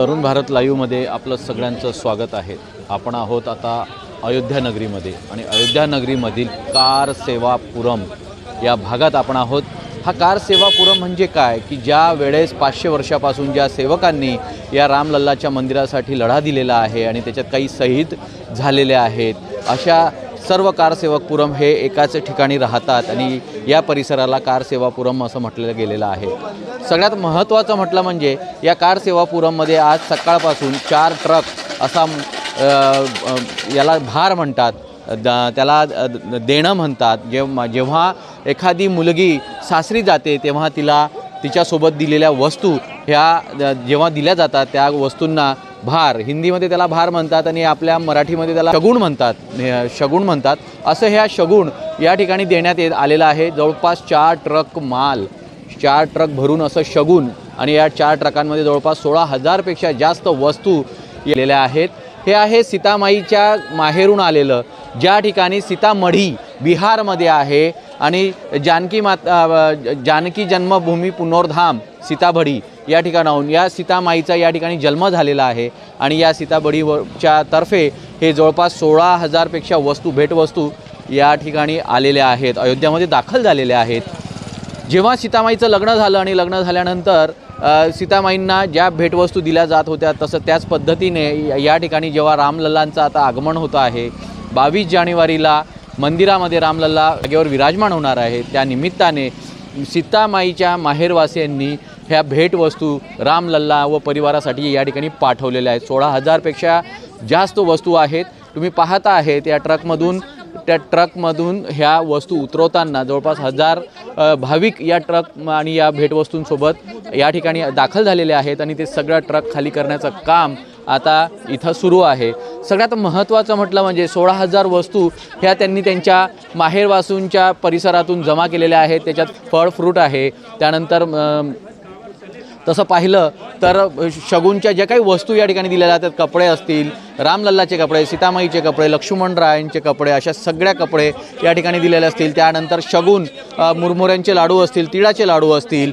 तरुण भारत लाईव्हमध्ये आपलं सगळ्यांचं स्वागत आहे। आपण आहोत आता अयोध्या नगरीमध्ये आणि अयोध्या नगरीमधील कार सेवापुरम या भागात आपण आहोत। हा कार सेवापुरम म्हणजे काय की ज्या वेळेस 500 वर्षापासून ज्या सेवकांनी या रामलल्लाच्या मंदिरासाठी लढा दिलेला आहे आणि त्याच्यात काही शहीद झालेले आहेत, अशा सर्व कार सेवापुरम हे एकाच ठिकाणी राहतात आणि या परिसराला कार सेवापुरम असं म्हटलं गेलेलं आहे। सगळ्यात महत्त्वाचं म्हटलं म्हणजे या कार सेवापुरममध्ये आज सकाळपासून 4 ट्रक असा याला भार म्हणतात, त्याला देणं म्हणतात। जेव्हा एखादी मुलगी सासरी जाते तेव्हा तिच्यासोबत दिलेल्या वस्तू ह्या जेव्हा दिल्या जातात त्या वस्तूंना भार, हिंदीमध्ये त्याला भार म्हणतात आणि आपल्या मराठीमध्ये त्याला शगुन म्हणतात। असं ह्या शगुन या ठिकाणी देण्यात आलेलं आहे। जवळपास 4 ट्रक माल, 4 ट्रक भरून असं शगुन आणि या 4 ट्रकांमध्ये जवळपास 16,000 पेक्षा जास्त वस्तू गेलेल्या आहेत। हे आहे सीतामाईच्या माहेरून आलेलं, ज्या ठिकाणी सीतामढी बिहारमध्ये आहे आणि जानकी जन्मभूमी पुनर्धाम सीतामढी या ठिकाणाहून या सीतामाईचा या ठिकाणी जन्म झालेला आहे आणि या सीतामढीच्या तर्फे हे जवळपास 16,000 पेक्षा भेटवस्तू या ठिकाणी आलेल्या आहेत, अयोध्यामध्ये दाखल झालेल्या आहेत। जेव्हा सीतामाईचं लग्न झालं आणि लग्न झाल्यानंतर सीतामाईंना ज्या भेटवस्तू दिल्या जात होत्या तसं त्याच पद्धतीने या ठिकाणी जेव्हा रामलल्लांचं आता आगमन होतं आहे, 22 जानेवारीला मंदिरामध्ये रामलल्ला जागेवर विराजमान होणार आहे, त्या निमित्ताने सीतामाईच्या माहेरवासियांनी ह्या भेटवस्तू रामलल्ला व परिवारासाठी या ठिकाणी पाठवलेल्या आहेत। 16,000 पेक्षा जास्त वस्तू आहेत। तुम्ही पाहता आहेत त्या ट्रकमधून ह्या वस्तू उतरवताना जवळपास 1000 भाविक या ट्रक आणि या भेटवस्तूंसोबत या ठिकाणी दाखल झालेले आहेत आणि ते सगळं ट्रक खाली करण्याचं काम आता इथं सुरू आहे। सगळ्यात महत्त्वाचं म्हटलं म्हणजे 16,000 वस्तू ह्या त्यांनी त्यांच्या माहेरवासूंच्या परिसरातून जमा केलेल्या आहेत। त्याच्यात फळ फ्रूट आहे, त्यानंतर तसं पाहिलं तर शगुनच्या ज्या काही वस्तू या ठिकाणी दिलेल्या जातात, कपडे असतील, रामलल्लाचे कपडे, सीतामाईचे कपडे, लक्ष्मणरायांचे कपडे, अशा सगळ्या कपडे या ठिकाणी दिलेले असतील। त्यानंतर शगुन मुरमुऱ्यांचे लाडू असतील, तिळाचे लाडू असतील,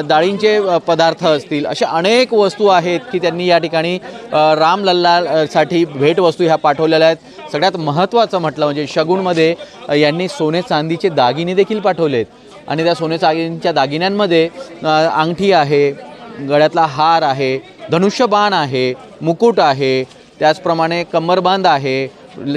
डाळींचे पदार्थ असतील, अशा अनेक वस्तू आहेत की त्यांनी या ठिकाणी रामलल्लासाठी भेटवस्तू ह्या पाठवलेल्या आहेत। सगळ्यात महत्त्वाचं म्हटलं म्हणजे शगुनमध्ये यांनी सोने चांदीचे दागिने देखील पाठवलेत आणि त्या सोने चांदीच्या दागिन्यांमध्ये अंगठी आहे, गळ्यातला हार आहे, धनुष्यबाण आहे, मुकुट आहे, त्याचप्रमाणे कमरबंद आहे,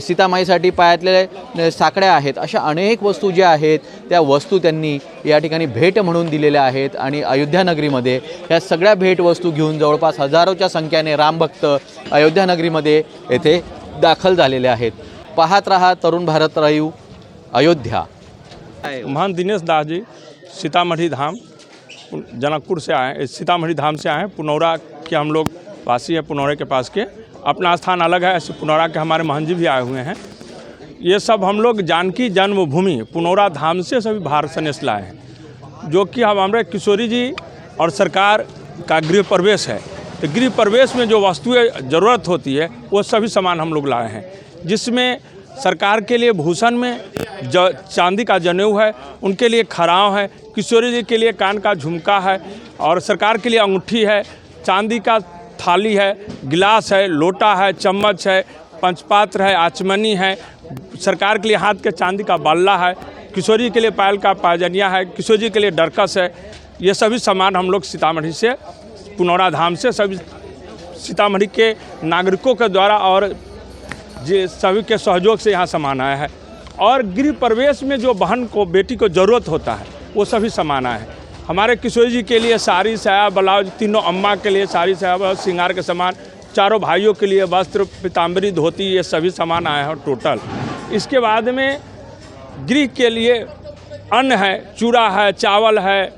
सीतामाईसाठी पायातले साकड्या आहेत। अशा अनेक वस्तू ज्या आहेत त्या वस्तू त्यांनी या ठिकाणी भेट म्हणून दिलेल्या आहेत आणि अयोध्या नगरीमध्ये ह्या सगळ्या भेटवस्तू घेऊन जवळपास हजारोच्या संख्येने रामभक्त अयोध्या नगरीमध्ये येथे दाखल झालेले आहेत। पाहत रहा तरुण भारत लाईव्ह अयोध्या। महंत दिनेश दास जी सीतामढ़ी धाम जनकपुर से आए, सीतामढ़ी धाम से आए। पुनौरा के हम लोग वासी हैं, पुनौरे के पास के। अपना स्थान अलग है, ऐसे पुनौरा के हमारे महंत जी भी आए हुए हैं। ये सब हम लोग जानकी जन्मभूमि पुनौरा धाम से सभी भार सनेस लाए हैं, जो कि हम हमारे किशोरी जी और सरकार का गृह प्रवेश है। तो गृह प्रवेश में जो वस्तुएं ज़रूरत होती है वो सभी सामान हम लोग लाए हैं, जिसमें सरकार के लिए भूषण में चांदी का जनेऊ है, उनके लिए खराव है, किशोरी जी के लिए कान का झुमका है और सरकार के लिए अंगूठी है, चांदी का थाली है, गिलास है, लोटा है, चम्मच है, पंचपात्र है, आचमनी है, सरकार के लिए हाथ के चांदी का बल्ला है, किशोरी के लिए पायल का पायजनिया है, किशोरी जी के लिए डरकस है। ये सभी सामान हम लोग सीतामढ़ी से, पुनौरा धाम से सभी सीतामढ़ी के नागरिकों के द्वारा और सभी के सहयोग से यहाँ सामान आया है। और गृह प्रवेश में जो बहन को, बेटी को ज़रूरत होता है वो सभी सामान आए हैं। हमारे किशोरी जी के लिए साड़ी, साया, ब्लाउज, तीनों अम्मा के लिए साड़ी, साया, ब्लाउज, श्रृंगार के सामान, चारों भाइयों के लिए वस्त्र, पीताम्बरी, धोती, ये सभी सामान आए हैं टोटल। इसके बाद में गृह के लिए अन्न है, चूड़ा है, चावल है,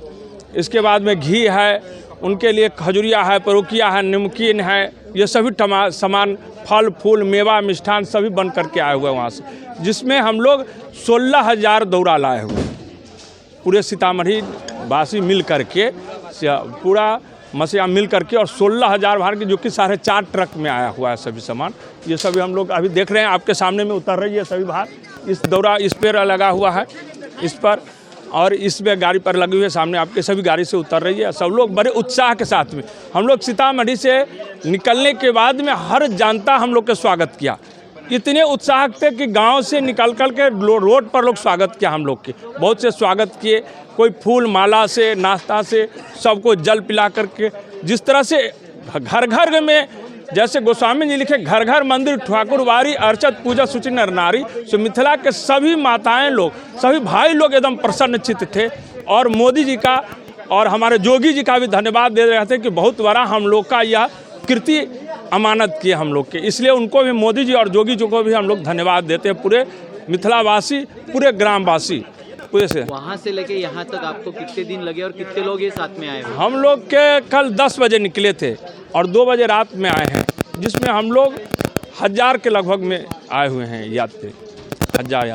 इसके बाद में घी है, उनके लिए खजुरिया है, परोकिया है, नमकीन है, ये सभी सामान, फल फूल, मेवा, मिष्ठान सभी बन करके आए हुए हैं वहाँ से, जिसमें हम लोग 16,000 दौरा लाए हुए हैं। पूरे सीतामढ़ी वासी मिल करके, पूरा मसीहा मिल करके, और 16,000 भार की, जो कि 4.5 ट्रक में आया हुआ है सभी सामान। ये सभी हम लोग अभी देख रहे हैं, आपके सामने में उतर रही है सभी भार। इस दौरा इस पर लगा हुआ है, इस पर और इसमें गाड़ी पर लगी हुई है, सामने आपके सभी गाड़ी से उतर रही है। सब लोग बड़े उत्साह के साथ में, हम लोग सीतामढ़ी से निकलने के बाद में हर जनता हम लोग का स्वागत किया। इतने उत्साह थे कि गांव से निकल के रोड पर लोग स्वागत किया हम लोग के, बहुत से स्वागत किए। कोई फूल माला से, नाश्ता से, सबको जल पिला करके, जिस तरह से घर घर में, जैसे गोस्वामी जी लिखे, घर घर मंदिर ठाकुरबाड़ी अर्चत पूजा सूचि नर नारी। सो मिथिला के सभी माताएं लोग, सभी भाई लोग एकदम प्रसन्नचित्त थे। और मोदी जी का और हमारे जोगी जी का भी धन्यवाद दे रहे थे कि बहुत बड़ा हम लोग का यह कृति अमानत किए हम लोग के, इसलिए उनको भी, मोदी जी और जोगी जी को भी हम लोग धन्यवाद देते हैं। पूरे मिथिलावासी, पूरे ग्रामवासी, पूरे से। वहाँ से लेके यहाँ तक आपको कितने दिन लगे और कितने लोग ये साथ में आए हुए? हम लोग के कल 10 बजे निकले थे और 2 बजे रात में आए हैं, जिसमें हम लोग 1000 के लगभग में आए हुए हैं यात्री, 1000 यात्री।